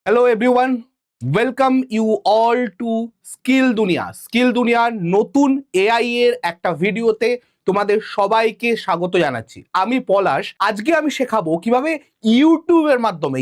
Hello everyone, welcome you all to skill Duniya. Skill দুনিয়ার নতুন AI এর একটা ভিডিওতে তোমাদের সবাইকে স্বাগত জানাচ্ছি। আমি পলাশ। আজকে আমি শেখাবো কিভাবে ইউটিউবের মাধ্যমে,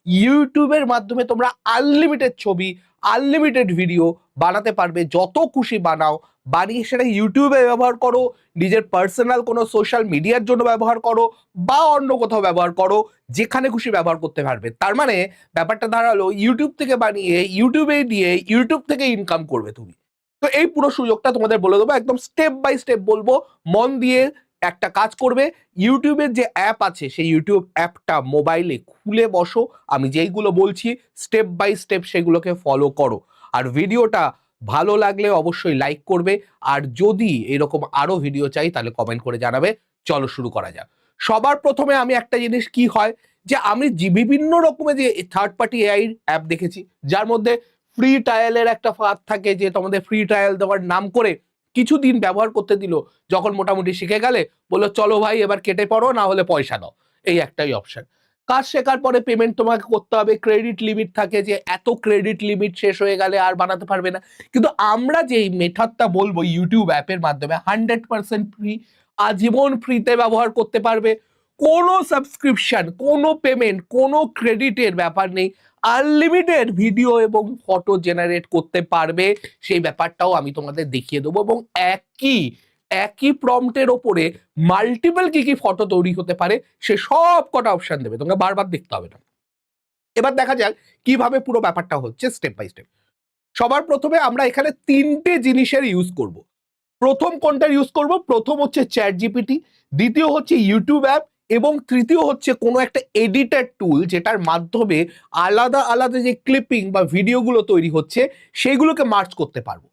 ইউটিউবের মাধ্যমে তোমরা আনলিমিটেড ছবি, আনলিমিটেড ভিডিও বানাতে পারবে। যত খুশি বানাও, বানিয়ে সেটা ইউটিউবে ব্যবহার করো, নিজের পার্সোনাল কোনো সোশ্যাল মিডিয়ার জন্য ব্যবহার করো, বা অন্য কোথাও ব্যবহার করো, যেখানে খুশি ব্যবহার করতে পারবে। তার মানে ব্যাপারটা দাঁড়ালো ইউটিউব থেকে বানিয়ে ইউটিউবে দিয়ে ইউটিউব থেকে ইনকাম করবে তুমি। তো এই পুরো সুযোগটা তোমাদের বলে দেবো, একদম স্টেপ বাই স্টেপ বলবো, মন দিয়ে একটা কাজ করবে। ইউটিউবের যে অ্যাপ আছে সেই ইউটিউব অ্যাপটা মোবাইলে খুলে বসো, আমি যেইগুলো বলছি স্টেপ বাই স্টেপ সেগুলোকে ফলো করো। আর ভিডিওটা ভালো লাগলে অবশ্যই লাইক করবে, আর যদি এরকম আরো ভিডিও চাই তাহলে কমেন্ট করে জানাবে। চলো শুরু করা যাক। সবার প্রথমে আমি একটা জিনিস কি হয় যে আমি বিভিন্ন রকমের যে থার্ড পার্টি এআই অ্যাপ দেখেছি, যার মধ্যে ফ্রি ট্রায়ালের একটা ফাঁদ থাকে, যে তোমাদের ফ্রি ট্রায়াল দেওয়ার নাম করে কিছুদিন ব্যবহার করতে দিল, যখন মোটামুটি শিখে গেলে বললো চলো ভাই এবার কেটে পড়ো, না হলে পয়সা দাও। এই একটাই অপশন। কাজ শেখার পরে পেমেন্ট তোমাকে করতে হবে, ক্রেডিট লিমিট থাকে যে এত ক্রেডিট লিমিট শেষ হয়ে গেলে আর বানাতে পারবে না। কিন্তু আমরা যেই মেথডটা বলবো ইউটিউব অ্যাপের মাধ্যমে 100% ফ্রি, আজীবন ফ্রিতে ব্যবহার করতে পারবে, কোনো সাবস্ক্রিপশন, কোনো পেমেন্ট, কোনো ক্রেডিটের ব্যাপার নেই, আনলিমিটেড ভিডিও এবং ফটো জেনারেট করতে পারবে, সেই ব্যাপারটাও আমি তোমাদের দেখিয়ে দেবো। এবং একই প্রম্পটের ওপরে মাল্টিপল কি ফটো তৈরি হতে পারে সে সব কটা অপশন দেবে, তোমরা বারবার দেখতে হবে না। এবার দেখা যাক কিভাবে পুরো ব্যাপারটা হচ্ছে স্টেপ বাই স্টেপ। সবার প্রথমে আমরা এখানে তিনটে জিনিসের ইউজ করব। প্রথম কোনটার ইউজ করব? প্রথম হচ্ছে চ্যাট জিপিটি, দ্বিতীয় হচ্ছে ইউটিউব অ্যাপ, এবং তৃতীয় হচ্ছে কোনো একটা এডিটার টুল, যেটার মাধ্যমে আলাদা আলাদা যে ক্লিপিং বা ভিডিওগুলো তৈরি হচ্ছে সেইগুলোকে মার্চ করতে পারবো।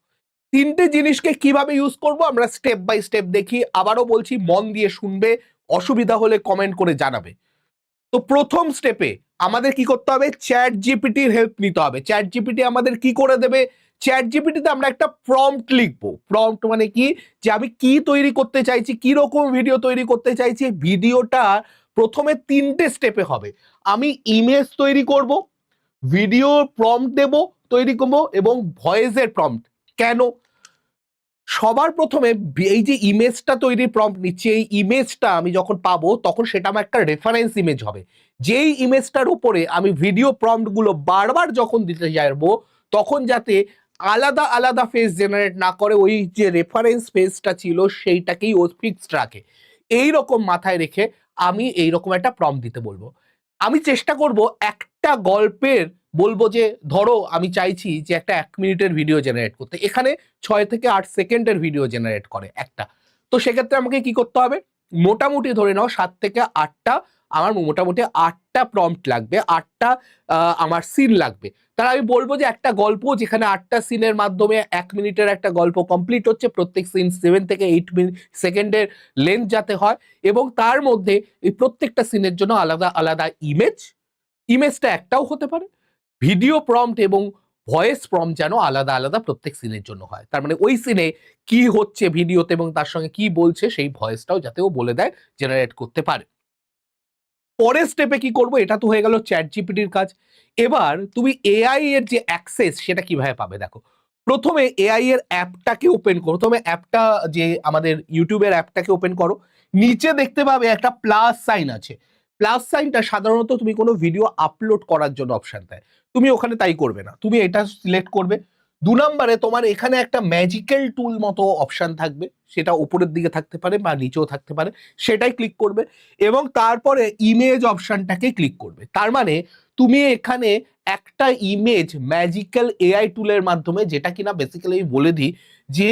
তিনটে জিনিসকে কিভাবে ইউজ করব আমরা স্টেপ বাই স্টেপ দেখি। আবারও বলছি, মন দিয়ে শুনবে, অসুবিধা হলে কমেন্ট করে জানাবে। তো প্রথম স্টেপে আমাদের কি করতে হবে? চ্যাট জিপিটির হেল্প নিতে হবে। চ্যাট জিপিটি আমাদের কি করে দেবে? চ্যাট জিপিটিতে আমরা একটা প্রম্পট লিখবো। প্রম্পট মানে কি? যে আমি কি তৈরি করতে চাইছি, কি রকম ভিডিও তৈরি করতে চাইছি। ভিডিওটা প্রথমে তিনটে স্টেপে হবে। আমি ইমেজ তৈরি করব, ভিডিও প্রম্পট দেব, তৈরি করবো, এবং ভয়েসের প্রম্পট। কেন? সবার প্রথমে এই যে ইমেজটা তৈরির প্রম্পট নিচ্ছি, এই ইমেজটা আমি যখন পাবো তখন সেটা আমার একটা রেফারেন্স ইমেজ হবে। যেই ইমেজটার উপরে আমি ভিডিও প্রম্পটগুলো বারবার যখন দিতে যাবো, তখন যাতে আলাদা আলাদা ফেস জেনারেট না করে, ওই যে রেফারেন্স ফেসটা ছিল সেইটাকেই ও ফিক্সড রাখে। এই রকম মাথায় রেখে আমি এইরকম একটা প্রম্পট দিতে বলবো। আমি চেষ্টা করব একটা গল্পের, বলবো যে ধরো আমি চাইছি যে একটা 1 মিনিটের ভিডিও জেনারেট করতে, এখানে 6 থেকে 8 সেকেন্ডের ভিডিও জেনারেট করে একটা। তো সেক্ষেত্রে আমাকে কি করতে হবে? মোটামুটি ধরে নাও 7 থেকে 8টা, আমার মোটামুটি 8টা প্রম্পট লাগবে, 8টা আমার সিন লাগবে। তাহলে আমি বলবো যে একটা গল্প যেখানে 8টা সিনের মাধ্যমে 1 মিনিটের একটা গল্প কমপ্লিট হচ্ছে, প্রত্যেক সিন 7 থেকে 8 সেকেন্ডের লেন্থ যাতে হয়, এবং তার মধ্যে এই প্রত্যেকটা সিনের জন্য আলাদা আলাদা ইমেজটা একটাও হতে পারে, ভিডিও প্রম্পট এবং ভয়েস প্রম্পট যেন আলাদা আলাদা প্রত্যেক সিনের জন্য হয়। তার মানে ওই সিনে কি হচ্ছে ভিডিওতে এবং তার সঙ্গে কি বলছে সেই ভয়েসটাও যাতে ও বলে দেয়, জেনারেট করতে পারে। পরের স্টেপে কি করব? এটা তো হয়ে গেল চ্যাট জিপিটির কাজ। এবার তুমি এআই এর যে অ্যাক্সেস সেটা কিভাবে পাবে? দেখো, প্রথমে এআই এর অ্যাপটাকে ওপেন করো। প্রথমে অ্যাপটা, যে আমাদের ইউটিউবের অ্যাপটাকে ওপেন করো। নিচে দেখতে পাবে একটা প্লাস সাইন আছে। প্লাস সাইনটা সাধারণত তুমি কোনো ভিডিও আপলোড করার জন্য অপশন দেয়, তুমি ওখানে তাই করবে না, তুমি এটা সিলেক্ট করবে। 2 নম্বরে তোমার এখানে একটা ম্যাজিক্যাল টুল মতো অপশন থাকবে, সেটা উপরের দিকে থাকতে পারে বা নিচেও থাকতে পারে, সেটাই ক্লিক করবে, এবং তারপরে ইমেজ অপশনটাকে ক্লিক করবে। তার মানে তুমি এখানে একটা ইমেজ ম্যাজিক্যাল এআই টুলের মাধ্যমে, যেটা কিনা বেসিক্যালি বলে দিই যে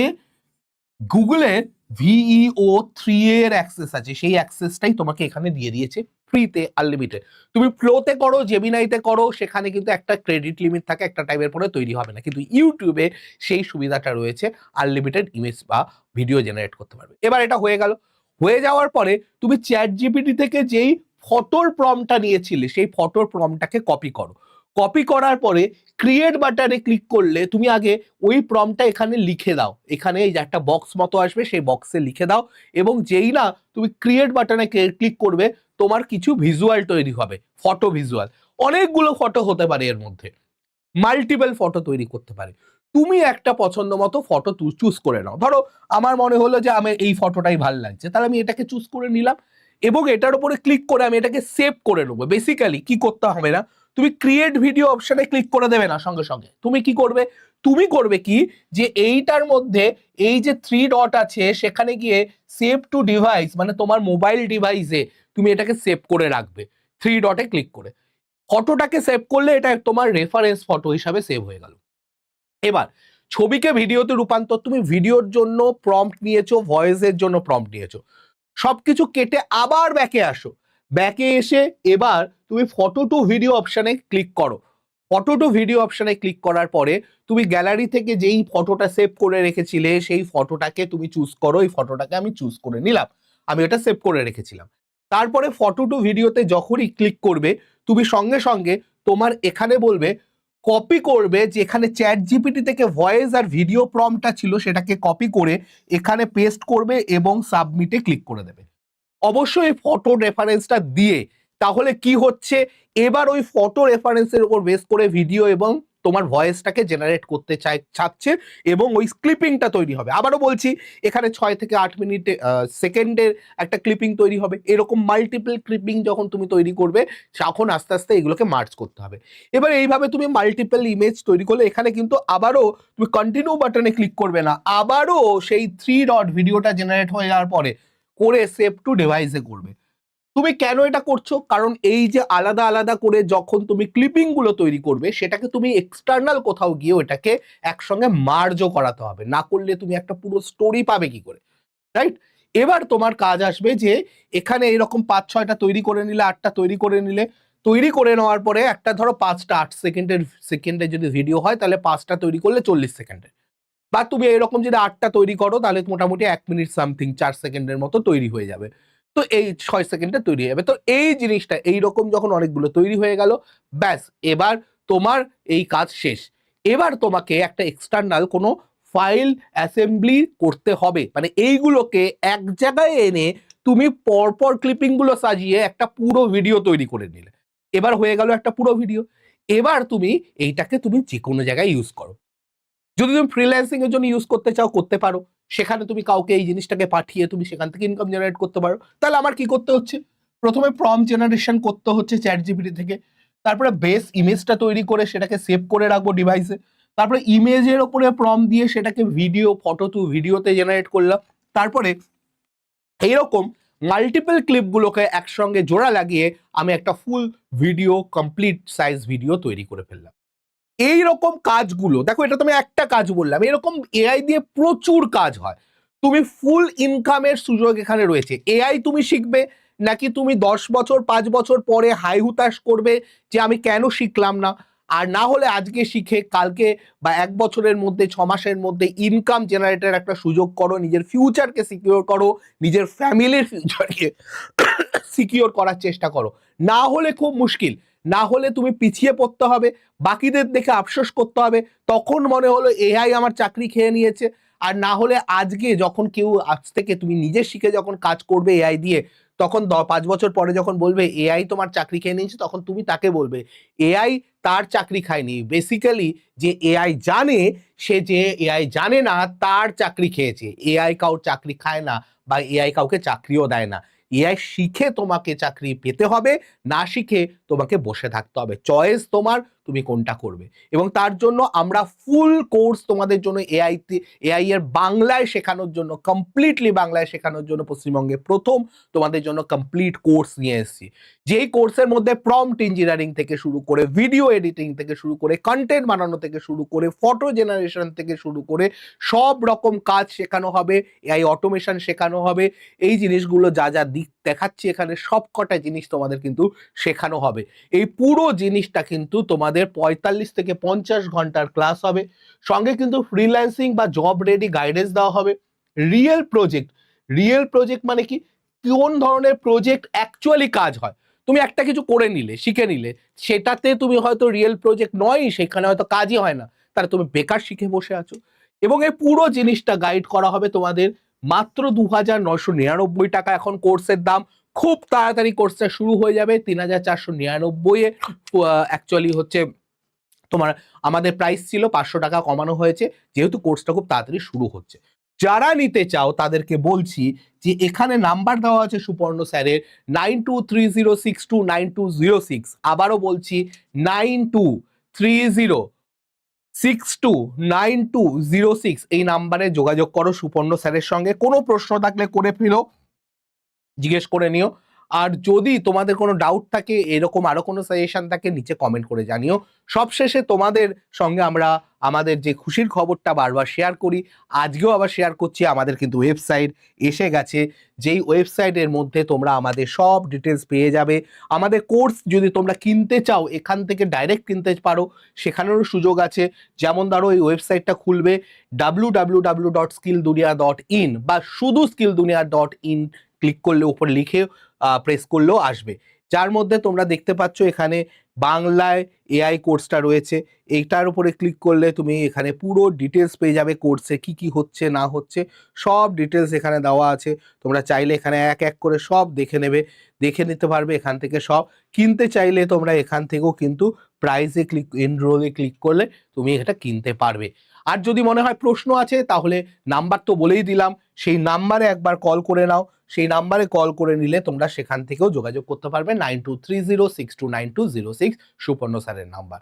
গুগলের VEO3 এর অ্যাক্সেস আছে, সেই অ্যাক্সেসটাই তোমাকে এখানে দিয়ে দিয়েছে ফ্রিতে, আনলিমিটেড। তুমি ফ্লোতে করো, জেমিনাইতে করো, সেখানে কিন্তু একটা ক্রেডিট লিমিট থাকে, একটা টাইমের পরে তৈরি হবে না। কিন্তু ইউটিউবে সেই সুবিধাটা রয়েছে, আনলিমিটেড ইমেজ বা ভিডিও জেনারেট করতে পারবে। এবার এটা হয়ে গেল। হয়ে যাওয়ার পরে তুমি চ্যাট জিপিটি থেকে যেই ফটোর প্রম্পটটা নিয়েছিলে সেই ফটোর প্রম্পটটাকে কপি করো। কপি করার পরে ক্রিয়েট বাটনে ক্লিক করলে তুমি আগে ওই প্রম্পটটা এখানে লিখে দাও। এখানে এই যে একটা বক্স মতো আসবে, সেই বক্সে লিখে দাও, এবং যেই না তুমি ক্রিয়েট বাটনে ক্লিক করবে, তোমার কিছু ভিজুয়াল তৈরি হবে, ফটো ভিজুয়াল। অনেকগুলো ফটো হতে পারে, এর মধ্যে মাল্টিপল ফটো তৈরি করতে পারে। তুমি একটা পছন্দ মতো ফটো চুজ করে নাও। ধরো আমার মনে হলো যে আমার এই ফটোটাই ভালো লাগছে, তাহলে আমি এটাকে চুজ করে নিলাম এবং এটার উপরে ক্লিক করে আমি এটাকে সেভ করে নেবো। বেসিক্যালি কি করতে হবে না, তুমি ক্রিয়েট ভিডিও অপশনে ক্লিক করে দেবে না সঙ্গে সঙ্গে। তুমি কি করবে, তুমি করবে কি, যে এইটার মধ্যে এই যে 3 ডট আছে সেখানে গিয়ে সেভ টু ডিভাইস, মানে তোমার মোবাইল ডিভাইসে তুমি এটাকে সেভ করে রাখবে 3 ডটে ক্লিক করে। ফটোটাকে সেভ করলে এটা তোমার রেফারেন্স ফটো হিসাবে সেভ হয়ে গেল। এবার ছবিকে ভিডিওতে রূপান্তর, তুমি ভিডিওর জন্য প্রম্পট নিয়েছো, ভয়েসের জন্য প্রম্পট নিয়েছো, সবকিছু কেটে আবার ব্যাকে আসো। ব্যাকে এসে এবার তুমি ফটো টু ভিডিও অপশানে ক্লিক করো। ফটো টু ভিডিও অপশানে ক্লিক করার পরে তুমি গ্যালারি থেকে যেই ফটোটা সেভ করে রেখেছিলে সেই ফটোটাকে তুমি চুজ করো। এই ফটোটাকে আমি চুজ করে নিলাম, আমি ওটা সেভ করে রেখেছিলাম। তারপরে ফটো টু ভিডিওতে যখনই ক্লিক করবে তুমি সঙ্গে সঙ্গে তোমার এখানে বলবে কপি করবে, যেখানে চ্যাট জিপিটি থেকে ভয়েস আর ভিডিও প্রম্পটটা ছিল সেটাকে কপি করে এখানে পেস্ট করবে এবং সাবমিটে ক্লিক করে দেবে। অবশ্যই ফটো রেফারেন্সটা দিয়ে, তাহলে কি হচ্ছে, এবার ওই ফটো রেফারেন্সের উপর বেস করে ভিডিও এবং তোমার ভয়েসটাকে জেনারেট করতে চাচ্ছে এবং ওই ক্লিপিংটা তৈরি হবে। আবারও বলছি, এখানে 6 থেকে 8 মিনিট সেকেন্ডের একটা ক্লিপিং তৈরি হবে। এরকম মাল্টিপল ক্লিপিং যখন তুমি তৈরি করবে তখন আস্তে আস্তে এগুলোকে মার্জ করতে হবে। এবার এইভাবে তুমি মাল্টিপল ইমেজ তৈরি করলে এখানে কিন্তু আবারও তুমি কন্টিনিউ বাটনে ক্লিক করবে না, আবারও সেই 3 ডট ভিডিওটা জেনারেট হয়ে যাওয়ার পরে করে সেভ টু ডিভাইসে করবে। তুমি কেন এটা করছো, কারণ এই যে আলাদা আলাদা করে যখন তুমি ক্লিপিং গুলো তৈরি করবে সেটাকে তুমি এক্সটার্নাল কোথাও গিয়ে ওটাকে একসঙ্গে মার্জও করাতে হবে, না করলে তুমি একটা পুরো স্টোরি পাবে কি করে, রাইট? এবার তোমার কাজ আসবে যে এখানে এরকম 5-6টা তৈরি করে নিলে, 8টা তৈরি করে নিলে, তৈরি করে নেওয়ার পরে একটা ধরো 5টা 8 সেকেন্ডের যদি ভিডিও হয় তাহলে 5টা তৈরি করলে 40 সেকেন্ডের, বা তুমি এরকম যদি 8টা তৈরি করো তাহলে মোটামুটি 1 মিনিট সামথিং 4 সেকেন্ডের মতো তৈরি হয়ে যাবে। তো এই 6 সেকেন্ডে তৈরি হয়ে যাবে। তো এই জিনিসটা এইরকম যখন অনেকগুলো তৈরি হয়ে গেল, ব্যাস এবার তোমার এই কাজ শেষ। এবার তোমাকে একটা এক্সটার্নাল কোনো ফাইল অ্যাসেম্বলি করতে হবে, মানে এইগুলোকে এক জায়গায় এনে তুমি পরপর ক্লিপিং গুলো সাজিয়ে একটা পুরো ভিডিও তৈরি করে নিলে। এবার হয়ে গেল একটা পুরো ভিডিও। এবার তুমি এইটাকে তুমি যে কোনো জায়গায় ইউজ করো। যদি তুমি ফ্রিল্যান্সিং এর জন্য ইউজ করতে চাও করতে পারো, সেখানে তুমি কাউকে এই জিনিসটাকে পাঠিয়ে তুমি সেখান থেকে ইনকাম জেনারেট করতে পারো। তাহলে আমার কি করতে হচ্ছে, প্রথমে প্রম্পট জেনারেশন করতে হচ্ছে চ্যাট জিপিটি থেকে, তারপরে বেস ইমেজটা তৈরি করে সেটাকে সেভ করে রাখবো ডিভাইসে, তারপরে ইমেজের ওপরে প্রম্পট দিয়ে সেটাকে ভিডিও, ফটো টু ভিডিওতে জেনারেট করলাম, তারপরে এইরকম মাল্টিপল ক্লিপগুলোকে একসঙ্গে জোড়া লাগিয়ে আমি একটা full video, complete size video তৈরি করে ফেললাম। এই রকম কাজগুলো দেখো, এটা তুমি একটা কাজ বললাম, এরকম এআই দিয়ে প্রচুর কাজ হয়। তুমি ফুল ইনকামের সুযোগ এখানে রয়েছে। এআই তুমি শিখবে নাকি তুমি 10 বছর 5 বছর পরে হাই হুতাশ করবে যে আমি কেন শিখলাম না, আর না হলে আজকে শিখে কালকে বা 1 বছরের মধ্যে 6 মাসের মধ্যে ইনকাম জেনারেটের একটা সুযোগ করো, নিজের ফিউচারকে সিকিউর করো, নিজের ফ্যামিলির ফিউচারকে সিকিউর করার চেষ্টা করো। না হলে খুব মুশকিল, না হলে তুমি পিছিয়ে পড়তে হবে, বাকিদের দেখে আফসোস করতে হবে, তখন মনে হলো এআই আমার চাকরি খেয়ে নিয়েছে। আর না হলে আজকে যখন কেউ আজ থেকে তুমি নিজে শিখে যখন কাজ করবে এআই দিয়ে, তখন 5 বছর পরে যখন বলবে এআই তোমার চাকরি খেয়ে নিয়েছে, তখন তুমি তাকে বলবে এআই তার চাকরি খায়নি, বেসিক্যালি যে এআই জানে, সে যে এআই জানে না তার চাকরি খেয়েছে। এআই কাউর চাকরি খায় না বা এআই কাউকে চাকরিও দেয় না। এআই শিখে তোমাকে চাকরি পেতে হবে, না শিখে তোমাকে বসে থাকতে হবে। চয়েস তোমার, তুমি কোনটা করবে। এবং তার জন্য আমরা ফুল কোর্স তোমাদের জন্য এআই এর বাংলায় শেখানোর জন্য, কমপ্লিটলি বাংলায় শেখানোর জন্য পশ্চিমবঙ্গে প্রথম তোমাদের জন্য কমপ্লিট কোর্স নিয়ে এসেছি। যেই কোর্সের মধ্যে প্রম্পট ইঞ্জিনিয়ারিং থেকে শুরু করে, ভিডিও এডিটিং থেকে শুরু করে, কন্টেন্ট বানানো থেকে শুরু করে, ফটো জেনারেশন থেকে শুরু করে সব রকম কাজ শেখানো হবে, এআই অটোমেশন শেখানো হবে। এই জিনিসগুলো যা যা দিক দেখাচ্ছি এখানে সব কটা জিনিস তোমাদের কিন্তু শেখানো হবে। এই পুরো জিনিসটা কিন্তু তোমাদের 45 থেকে 50 ঘন্টার ক্লাস হবে। সঙ্গে কিন্তু ফ্রিল্যান্সিং বা জব রেডি গাইডেন্স দেওয়া হবে। রিয়েল প্রজেক্ট মানে কি, কোন ধরনের প্রজেক্ট অ্যাকচুয়ালি কাজ হয়। তুমি একটা কিছু করে নিলে, শিখে নিলে, সেটাতে তুমি হয়তো রিয়েল প্রজেক্ট নয়, সেখানে হয়তো কাজই হয় না, তাহলে তুমি বেকার শিখে বসে আছো। এবং এই পুরো জিনিসটা গাইড করা হবে তোমাদের মাত্র 2,999 টাকা এখন কোর্সের দাম। খুব তাড়াতাড়ি কোর্সটা শুরু হয়ে যাবে। ৩,৪৯৯ অ্যাকচুয়ালি হচ্ছে তোমার আমাদের প্রাইস ছিল, 500 টাকা কমানো হয়েছে যেহেতু কোর্সটা খুব তাড়াতাড়ি শুরু হচ্ছে। যারা নিতে চাও তাদেরকে বলছি যে এখানে নাম্বার দেওয়া আছে সুপর্ণ স্যারের 9230629206। আবারও বলছি 9230629206 এই নাম্বারে যোগাযোগ করো সুপর্ণ স্যারের সঙ্গে। কোনো প্রশ্ন থাকলে করে ফেলো, জিজ্ঞেস করে নিও। আর যদি তোমাদের কোনো ডাউট থাকে, এরকম আরো কোনো সাজেশন থাকে, নিচে কমেন্ট করে জানিও। সবশেষে তোমাদের সঙ্গে আমরা আমাদের যে খুশির খবরটা বারবার শেয়ার করি, আজকেও আবার শেয়ার করছি। আমাদের কিন্তু ওয়েবসাইট এসে গেছে, যেই ওয়েবসাইটের মধ্যে তোমরা আমাদের সব ডিটেলস পেয়ে যাবে। আমাদের কোর্স যদি তোমরা কিনতে চাও, এখান থেকে ডাইরেক্ট কিনতে পারো, সেখানেরও সুযোগ আছে। যেমন ধরো এই ওয়েবসাইটটা খুলবে www.skilldunia.in বা শুধু skilldunia.in ক্লিক করলে উপর লিখে প্রেস করলেও আসবে, যার মধ্যে তোমরা দেখতে পাচ্ছ এখানে বাংলায় এআই কোর্সটা রয়েছে। এইটার উপরে ক্লিক করলে তুমি এখানে পুরো ডিটেলস পেয়ে যাবে, কোর্সে কি কি হচ্ছে না হচ্ছে সব ডিটেলস এখানে দেওয়া আছে। তোমরা চাইলে এখানে এক এক করে সব দেখে নিতে পারবে এখান থেকে সব। কিনতে চাইলে তোমরা এখান থেকেও কিন্তু প্রাইসে ক্লিক, এনরোলে ক্লিক করলে তুমি এটা কিনতে পারবে। আর যদি মনে হয় প্রশ্ন আছে তাহলে নাম্বার তো বলেই দিলাম, সেই নাম্বারে একবার কল করে নাও। সেই নাম্বারে কল করে নিলে তোমরা সেখান থেকেও যোগাযোগ করতে পারবে 9230629206 সুপর্ণ স্যারের নাম্বার।